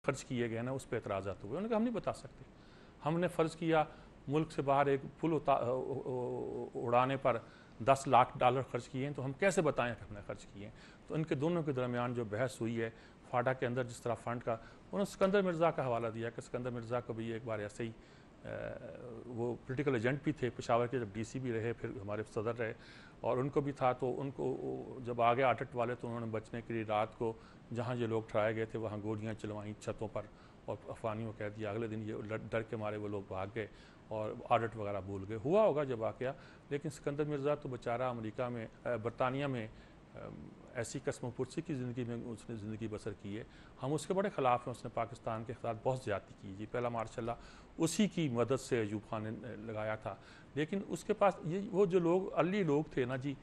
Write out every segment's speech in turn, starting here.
خرچ کیے گئے نا اس پہ اعتراضات ہوئے. انہوں نے کہا ہم نہیں بتا سکتے. ہم نے فرض کیا ملک سے باہر ایک پل اڑانے پر $10 لاکھ خرچ کیے ہیں تو ہم کیسے بتائیں کہ ہم نے خرچ کیے ہیں. تو ان کے دونوں کے درمیان جو بحث ہوئی ہے فاڈا کے اندر جس طرح فنڈ کا, انہوں نے سکندر مرزا کا حوالہ دیا کہ سکندر مرزا کو بھی ایک بار ایسے ہی وہ پولیٹیکل ایجنٹ بھی تھے پشاور کے, جب ڈی سی بھی رہے پھر ہمارے صدر رہے, اور ان کو بھی تھا. تو ان کو جب آگے آٹٹ والے تو انہوں نے بچنے کے لیے رات کو جہاں یہ لوگ ٹھہرائے گئے تھے وہاں گولیاں چلوائیں چھتوں پر اور افغانیوں کو کہہ دیا. اگلے دن یہ ڈر کے مارے وہ لوگ بھاگ گئے اور آڈٹ وغیرہ بھول گئے. ہوا ہوگا جب واقعہ, لیکن سکندر مرزا تو بیچارہ امریکہ میں برطانیہ میں ایسی قسم و پرسی کی زندگی میں اس نے زندگی بسر کی ہے. ہم اس کے بڑے خلاف ہیں. اس نے پاکستان کے خلاف بہت زیادتی کی جی. پہلا ماشاء اللہ اسی کی مدد سے ایوب خان نے لگایا تھا, لیکن اس کے پاس یہ وہ جو لوگ علی لوگ تھے نا جی,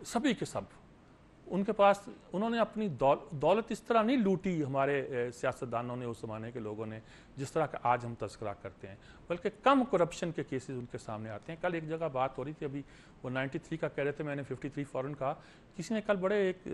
سبھی کے سب ان کے پاس انہوں نے اپنی دولت اس طرح نہیں لوٹی ہمارے سیاستدانوں نے اس زمانے کے لوگوں نے جس طرح کا آج ہم تذکرہ کرتے ہیں, بلکہ کم کرپشن کے کیسز ان کے سامنے آتے ہیں. کل ایک جگہ بات ہو رہی تھی, ابھی وہ 93 کا کہہ رہے تھے, میں نے 53 فوراً کہا. کسی نے کل بڑے ایک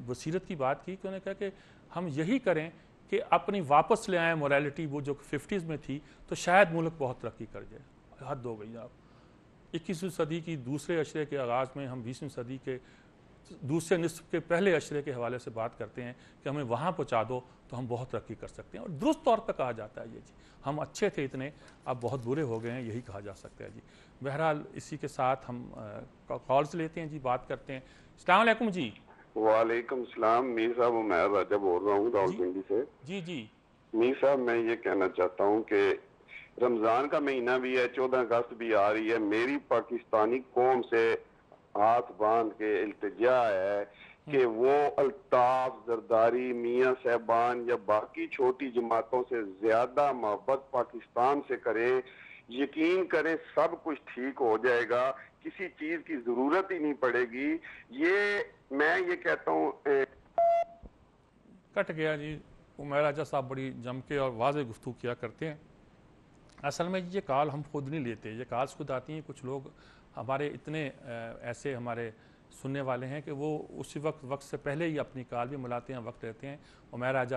بصیرت کی بات کی کہ انہوں نے کہا کہ ہم یہی کریں کہ اپنی واپس لے آئیں موریلٹی وہ جو 50s میں تھی, تو شاید ملک بہت ترقی کر جائے. حد ہو گئی. آپ 21ویں صدی کی دوسرے عشرے کے آغاز میں ہم 20ویں صدی کے دوسرے نصف کے پہلے عشرے کے حوالے سے بات کرتے ہیں کہ ہمیں وہاں پہنچا دو تو ہم بہت ترقی کر سکتے ہیں. اور درست طور پہ کہا جاتا ہے یہ جی, ہم اچھے تھے اتنے, اب بہت برے ہو گئے ہیں, یہی کہا جا سکتا ہے جی. بہرحال اسی کے ساتھ ہم کالز لیتے ہیں جی, بات کرتے ہیں. السلام علیکم جی. وعلیکم السلام. میر صاحب عمیر راجہ بول رہا ہوں راولپنڈی سے. جی جی میر صاحب میں یہ کہنا چاہتا ہوں کہ رمضان کا مہینہ بھی ہے, 14 اگست بھی آ رہی ہے. میری پاکستانی قوم سے ہاتھ باندھ کے التجا ہے کہ وہ الطاف زرداری میاں صاحبان یا باقی چھوٹی جماعتوں سے زیادہ محبت پاکستان سے کرے. یقین کریں سب کچھ ٹھیک ہو جائے گا, کسی چیز کی ضرورت ہی نہیں پڑے گی. میں یہ کہتا ہوں. کٹ گیا جی. عمیر راجہ صاحب بڑی جم کے اور واضح گفتگو کیا کرتے ہیں. اصل میں یہ کال ہم خود نہیں لیتے, یہ کالز خود آتی ہیں. کچھ لوگ ہمارے اتنے ایسے ہمارے سننے والے ہیں کہ وہ اسی وقت سے پہلے ہی اپنی کال بھی ملاتے ہیں, وقت لیتے ہیں. عمیر راجہ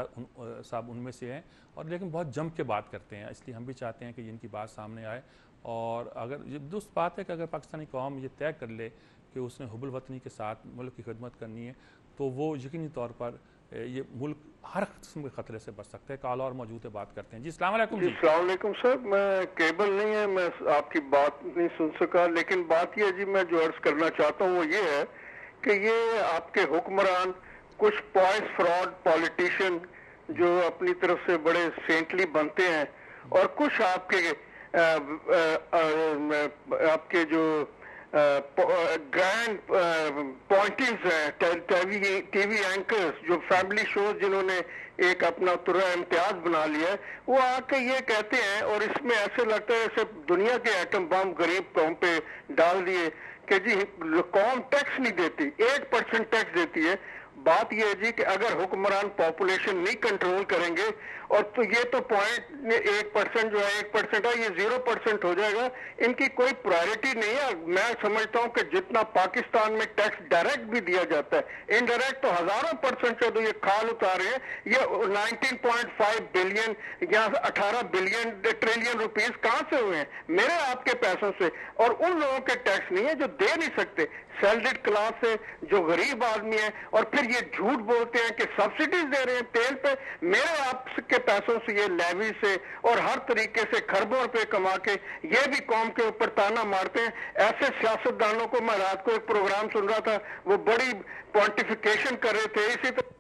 صاحب ان میں سے ہیں, اور لیکن بہت جم کے بات کرتے ہیں. اس لیے ہم بھی چاہتے ہیں کہ ان کی بات سامنے آئے. اور اگر یہ درست بات ہے کہ اگر پاکستانی قوم یہ طے کر لے کہ اس نے حب الوطنی کے ساتھ ملک کی خدمت کرنی ہے, تو وہ یقینی طور پر یہ ملک ہر قسم کے خطرے سے بچ سکتے ہیں. کال اور موجود ہے, بات کرتے ہیں جی. السلام علیکم جی. السلام علیکم سر. میں کیبل نہیں ہے, میں آپ کی بات نہیں سن سکا, لیکن بات یہ جی میں جو عرض کرنا چاہتا ہوں وہ یہ ہے کہ یہ آپ کے حکمران کچھ پوائس فراڈ پالیٹیشین جو اپنی طرف سے بڑے سینٹلی بنتے ہیں, اور کچھ آپ کے جو گرینڈ پوائنٹنگز ہیں, ٹی وی اینکرز جو فیملی شوز جنہوں نے ایک اپنا طرح امتیاز بنا لیا ہے, وہ آ کے یہ کہتے ہیں, اور اس میں ایسے لگتا ہے جیسے دنیا کے ایٹم بم غریب قوم پہ ڈال دیے کہ جی قوم ٹیکس نہیں دیتی, 8% ٹیکس دیتی ہے. بات یہ ہے جی کہ اگر حکمران پاپولیشن نہیں کنٹرول کریں گے, اور تو یہ تو 1% جو ہے 1% ہے, یہ 0% ہو جائے گا. ان کی کوئی پرائرٹی نہیں ہے. میں سمجھتا ہوں کہ جتنا پاکستان میں ٹیکس ڈائریکٹ بھی دیا جاتا ہے, انڈائریکٹ تو ہزاروں % جو یہ کھال اتارے ہیں, یہ 19.5 بلین یا 18 بلین ٹریلین روپیز کہاں سے ہوئے ہیں؟ میرے آپ کے پیسوں سے. اور ان لوگوں کے ٹیکس نہیں ہے جو دے نہیں سکتے, سیلریڈ کلاس سے جو غریب آدمی ہے, اور پھر یہ جھوٹ بولتے ہیں کہ سبسڈیز دے رہے ہیں تیل پہ. میرے آپ کے پیسوں سے یہ لیوی سے اور ہر طریقے سے خربوں روپے کما کے یہ بھی قوم کے اوپر تانا مارتے ہیں. ایسے سیاستدانوں کو میں رات کو ایک پروگرام سن رہا تھا, وہ بڑی پوانٹیفیکیشن کر رہے تھے. اسی طرح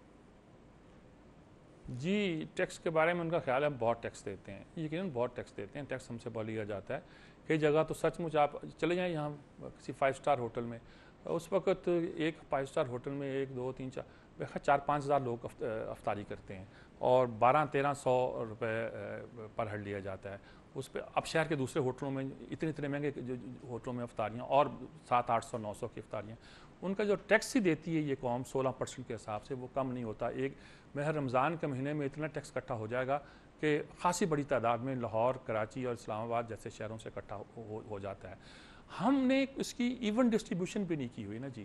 جی ٹیکس کے بارے میں ان کا خیال ہے ہم بہت ٹیکس دیتے ہیں, یقیناً بہت ٹیکس دیتے ہیں. ٹیکس ہم سے بہت لیا جاتا ہے. کئی جگہ تو سچ مچ آپ چلے جائیں یہاں کسی 5 اسٹار ہوٹل میں, اس وقت ایک 5 اسٹار ہوٹل میں 1 2 3 4 5 ہزار لوگ افطاری کرتے ہیں, اور 1200-1300 روپے پر ہیڈ لیا جاتا ہے اس پہ. اب شہر کے دوسرے ہوٹلوں میں اتنے مہنگے جو ہوٹلوں میں افطاریاں, اور 700-800-900 کی افطاریاں, ان کا جو ٹیکس ہی دیتی ہے یہ قوم 16% کے حساب سے, وہ کم نہیں ہوتا. ایک ماہ رمضان کے مہینے میں اتنا ٹیکس اکٹھا ہو جائے گا کہ خاصی بڑی تعداد میں لاہور, کراچی اور اسلام آباد جیسے شہروں سے اکٹھا ہو جاتا ہے. ہم نے اس کی ایون ڈسٹریبیوشن بھی نہیں کی ہوئی نا جی.